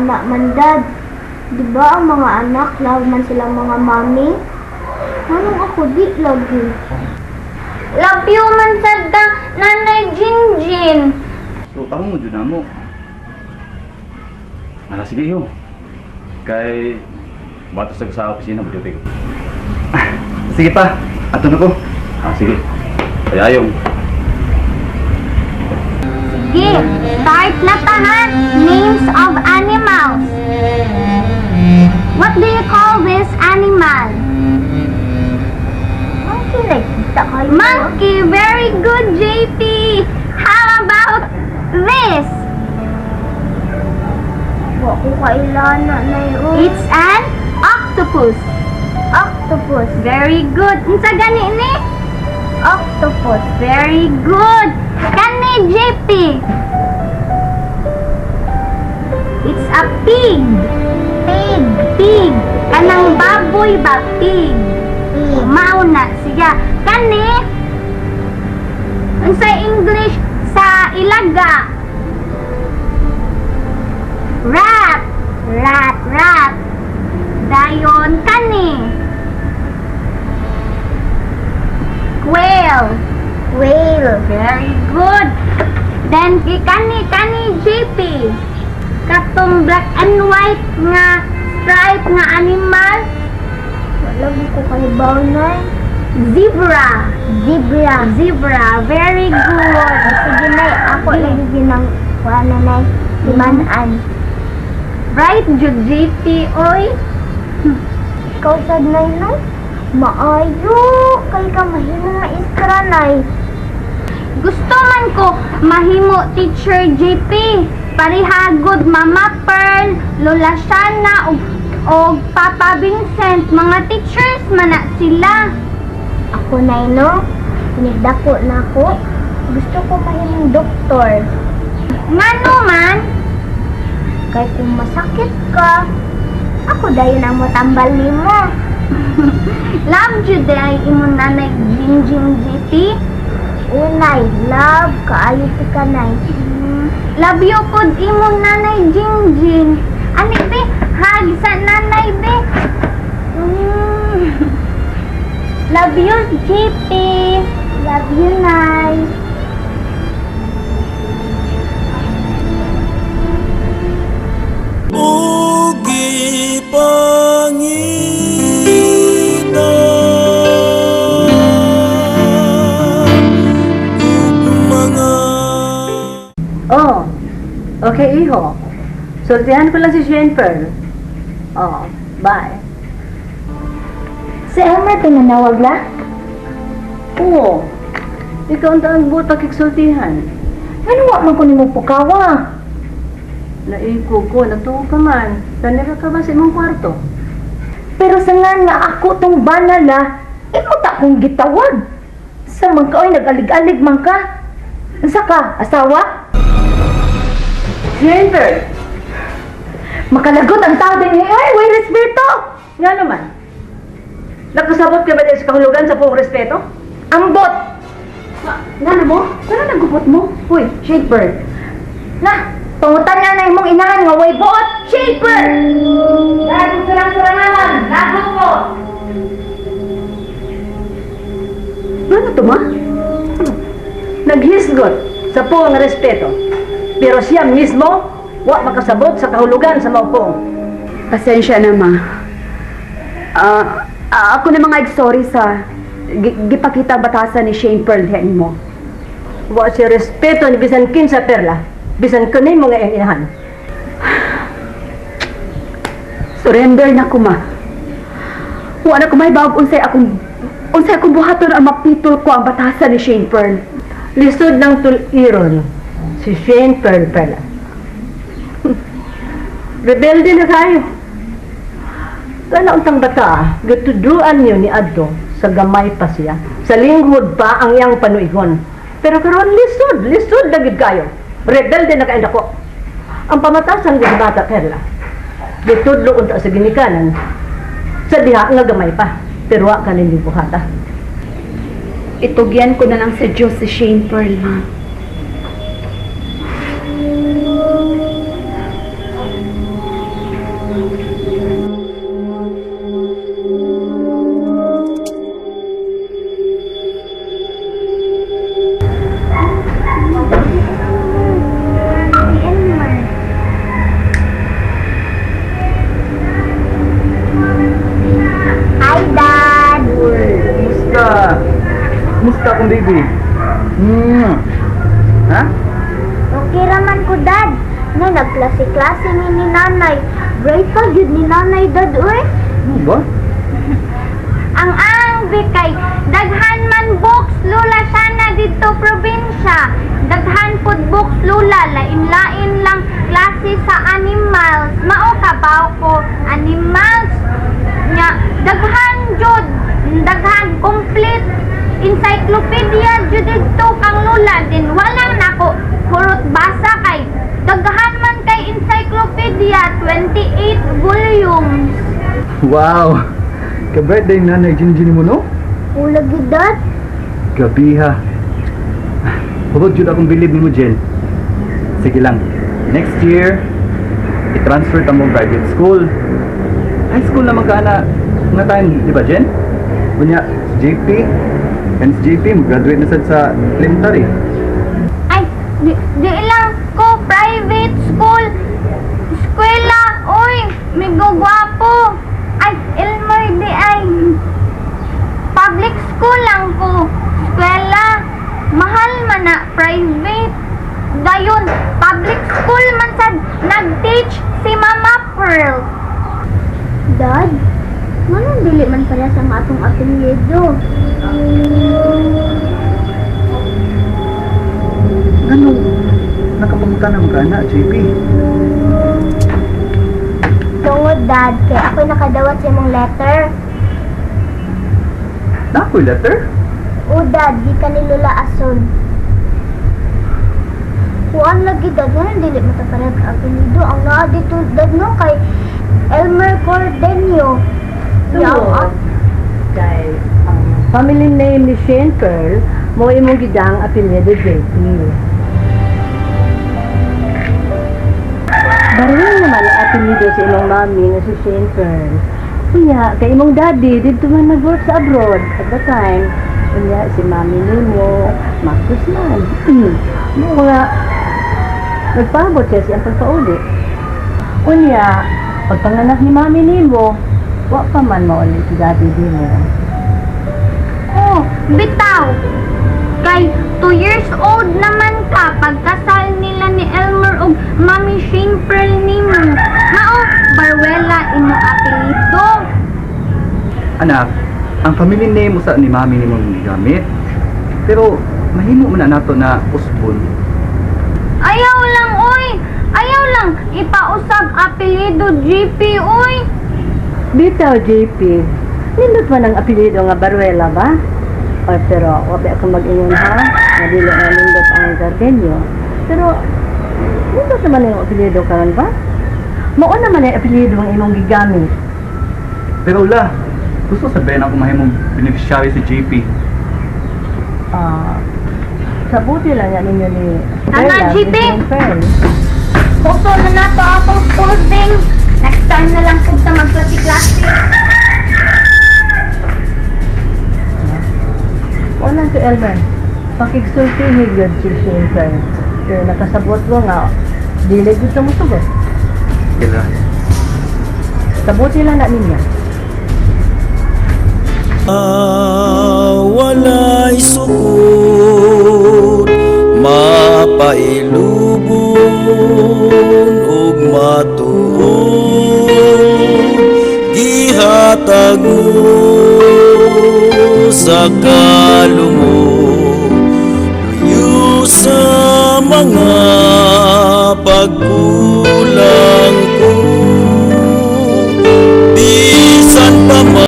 anak man, Dad. Di ba ang mga anak, love man silang mga mami? Anong ako di lagi? Love you man sad ka, Nanay Jinjin. So, tanong mo dyan na mo. Sige yo. Kay batas sa opisina mo dito. Sige pa, ato na ko. Sige. Ayayong. Sige, start na tahan. Names of animals. What do you call this animal? Monkey, nakita kayo. Monkey, very good, JP. How about this? Wa ko kailana na yun. It's an octopus. Octopus. Very good. Unsa gani ni? Octopus. Very good. Kani, JP? It's a pig. Pig. Pig. Kanang baboy ba? Pig. Pig. Mauna siya. Kani? Unsa English sa ilaga? Rat. Rat. Rat. Dayon kani. Quail. Whale. Very good. Then kani JP. Katong black and white nga stripe nga animal. Wala ko kayo baunay. Zebra. Zebra. Zebra. Very good. Sige na, ako lagi ginang wala na limanan. Right, jud JP, oy. Ikaw sad na no? Maayo. Kay ka mahimong maestra nay. Gusto man ko mahimo teacher JP. Parihagod Mama Pearl, Lola Shana, og Papa Vincent. Mga teachers man na sila. Ako nay no? Pinigdako na ako. Gusto ko mahimong doktor. Ngano man? Kay kung masakit ka, ako dayon ang motambal nimo. Love you day imong nanay Jinjin JP. Unay, love, kaayo ti kanay. Love you pod imong nanay Jinjin. Ani be, hag sa nanay be. Love you JP. Love you, Nay. Ugi Panginoon, Oh, okay, iho. Sultihan ko lang si Jennifer. Oh, bye. Si Emma, tinanawag la? Oo. Ikaw ang taang buta kiksultihan. Ano wa man ko nimo pukawa? Naiko ko, natuwa ka man. Tanira ka ba sa imong kwarto? Pero sa nga ako tong banala, imo ta kong gitawag. Sa man ka, oy, nag-alig-alig man ka. Unsa ka, asawa? Jennifer! Makalagot ang tao din, ay, way respeto! Nga naman. Nakasabot ka ba din sa kahulugan sa buong respeto? Ambot! Nga na mo? Kano nagupot mo? Uy, Shadebird. Na, pangutan nga na imong inahan nga way buot, shaper! Dahil surang-surangalan, lagot ko! Ano to ma? Naghisgot sa buong respeto. Pero siya mismo, wa makasabot sa kahulugan sa maupong. Pasensya na, ma. Ako na mga sorry sa gipakita batasan ni Shane Pearl diyan mo. Wa siya respeto ni bisan kinsa perla, bisan kanay mga inahan. Surrender na ko, ma. Wa na ko may bawag unsay akong buhaton ang mapitol ko ang batasan ni Shane Pearl. Lisod ng tuliron si Shane Pearl perla. Rebelde na kayo. Kana untang bata, gatuduan niyo ni Adto sa gamay pa siya. Sa linghod pa ang iyang panuigon. Pero karon lisod dagid kayo. Rebelde na kayo ko. Ang pamatasan ng bata perla. Gitudlo unta sa ginikanan. Sa diha nga gamay pa. Pero wa kanin buhata. Itugyan ko na lang sa Diyos si Shane Pearl, ma. Kumusta akong baby? Ha? Okay raman ko, Dad. Nga, nagklase-klase ni nanay. Bright pa, yun ni nanay, Dad, uy. Ano ba? Ang bikay, daghan man books, lula siya na dito probinsya. Daghan pod books, lula, lain-lain lang klase sa animals. Mao kabaw ko, animals. Nya, daghan jud, daghan complete. Encyclopedia jud dito kang lula. Din walang nako, purot basa kay. Daghan man kay encyclopedia, 28 volumes. Wow! Ka-birthday nanay Jinjin mo, no? Ulag yun, Dad. Gabi ha. Hubog jud akong bilib mo, Jen. Sige lang. Next year, i-transfer ta mo private school. High school naman ka na nga time, di ba, Jen? Kunya, JP. And si JP, mag-graduate na sad sa elementary. Ay, di lang ko private school. Eskwela, oy, may gugwapo. Ay, Elmer, di ay. Public school lang ko. Eskwela, mahal man na private. Dayon, public school man sad nag-teach si Mama Pearl. Dad, manong dili man pala sa atong apelyido. Ano? Nakapunta naman ka na, JP. Tungod, Dad, kaya ako'y nakadawat sa imong letter. Na ako'y letter? O, Dad, di ka ni Lola Ason. Kuan lagi, Dad, nga dili mo ta parehas ang apelyido. Ang naa dito, Dad, no, kay Elmer Cordenio. Tungod. Dahil ang family name ni Shane Pearl, mo imong gidang apelyido JP. Baril naman ang apelyido sa imong mami na si Shane Pearl. Kuya, kay imong daddy, dito man nag-work sa abroad at the time. Kuya, si mami nimo, Marcos man. Mga, nagpaabot siya siyang pagpauli. Kuya, pagpanganak ni mami nimo, wa pa man maulit si daddy din mo. Oh, bitaw! Kay 2 years old naman ka pagkasal nila ni Elmer og Mami Shane Pearl nimo. Mao, Baruela imo apelyido. Anak, ang family name usa ni mami ni mong gigamit. Pero mahimo man na nato na usbon. Ayaw lang, oy! Ayaw lang! Ipausab apelyido GP, oy! Bitaw, JP. Nindot man ang apelyido nga Baruela ba? O, pero, wabi ako mag-ingon ha? Nadili nga nindot ang Gardenio. Pero, nindot naman yung apelyido karon ba? Mao naman ang apelyido ang imong gigamit. Pero la, gusto sabihin ako mahimong beneficiary si JP. Sa buti lang yan ninyo ni Ano, Perla, JP? ni Jane Pearl. Puso na nato akong clothing. Next time na lang po sa magklase-klase. Wala to Elmer. Pakigsulti higod si Shane Pearl. Pero nakasabot mo nga, dili gusto mo sugot. Kila. Sa buti lang na ninyo. Walay sukod, mapailubon ug matuod, gihatag mo sa kalumog, luyo sa mga pagkulang ko, bisan pa man